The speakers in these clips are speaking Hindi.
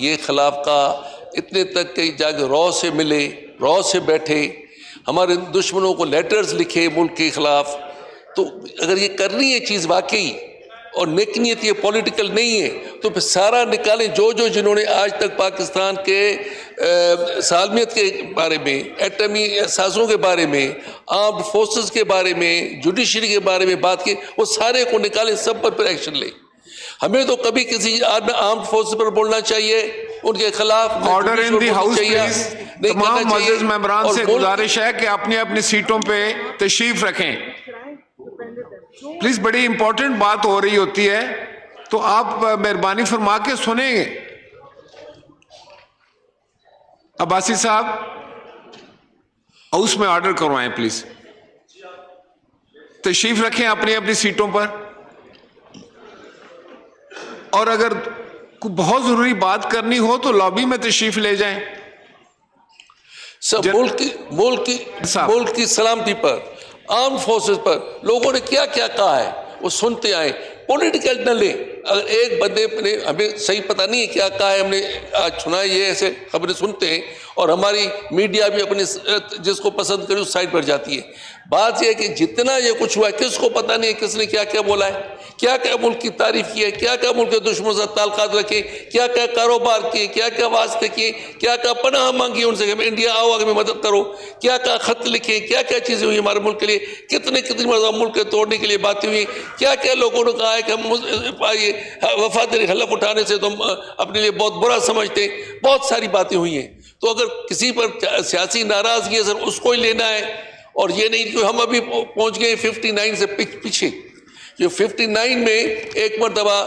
ये खिलाफ का इतने तक कि जाके रॉ से मिले, रॉ से बैठे, हमारे दुश्मनों को लेटर्स लिखे मुल्क के खिलाफ। तो अगर ये करनी है चीज़ वाकई और नेकनियत ये पॉलिटिकल नहीं है तो फिर सारा निकालें। जो जिन्होंने आज तक पाकिस्तान के सालमियत के बारे में, एटमी एहसासों के बारे में, आर्म्ड फोर्सेस के बारे में, जुडिशरी के बारे में बात की, वो सारे को निकालें, सब पर एक्शन लें। हमें तो कभी किसी आर्म्ड फोर्स पर बोलना चाहिए, उनके खिलाफ order in the house please. तमाम मुअज़्ज़िज़ मेंबरान से गुजारिश है कि अपनी अपनी सीटों पे तशरीफ रखें प्लीज। बड़ी इंपॉर्टेंट बात हो रही होती है तो आप मेहरबानी फरमा के सुनेंगे। अब्बासी साहब हाउस में ऑर्डर करवाएं प्लीज। तशरीफ रखें अपनी अपनी सीटों पर, और अगर कोई बहुत जरूरी बात करनी हो तो लॉबी में तशरीफ ले जाएं। सब मुल्क की सलामती पर, आर्म फोर्सेस पर लोगों ने क्या क्या कहा है वो सुनते आए। पॉलिटिकल न ले। अगर एक बंदे ने, हमें सही पता नहीं है क्या कहा है, हमने आज सुना है, ये ऐसे खबरें सुनते हैं और हमारी मीडिया भी अपनी जिसको पसंद करे उस साइड पर जाती है। बात यह है कि जितना ये कुछ हुआ है किसको पता नहीं है किसने क्या क्या बोला है, क्या क्या मुल्क की तारीफ की है, क्या क्या मुल्क के दुश्मनों से ताल्लुकात रखे, क्या क्या कारोबार किए, क्या क्या वास्ते किए, क्या क्या पनाह मांगी उनसे कि इंडिया आओ आगे में मदद करो, क्या क्या खत लिखे, क्या क्या चीज़ें हुई हमारे मुल्क के लिए, कितनी मरतबा मुल्क के तोड़ने के लिए बातें हुई, क्या क्या लोगों ने कहा है कि हम वफादारी हलफ उठाने से तो हम अपने लिए बहुत बुरा समझते हैं। बहुत सारी बातें हुई हैं। तो अगर किसी पर सियासी नाराजगी है सर उसको ही लेना है, और ये नहीं कि हम अभी पहुंच गए 59 से पीछे। जो 59 में एक मरतबा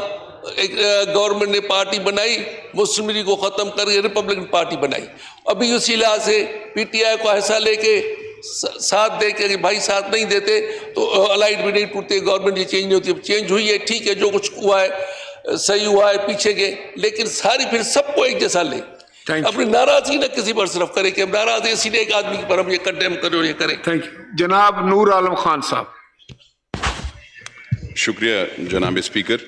एक गवर्नमेंट ने पार्टी बनाई, मुस्लिम लीग को ख़त्म करके रिपब्लिकन पार्टी बनाई। अभी उसी लिहाज से PTI को ऐसा लेके साथ दे के भाई साथ नहीं देते तो अलाइड भी नहीं टूटते, गवर्नमेंट ये चेंज नहीं होती। चेंज हुई है, ठीक है, जो कुछ हुआ है सही हुआ है, पीछे गए, लेकिन सारी फिर सबको एक जैसा ले। अपनी नाराजगी ना किसी पर सिर्फ करे कि हम नाराज हैं इसीलिए एक आदमी पर हम ये कंडेम करें और ये करें। Thank you. जनाब नूर आलम खान साहब। शुक्रिया जनाब स्पीकर।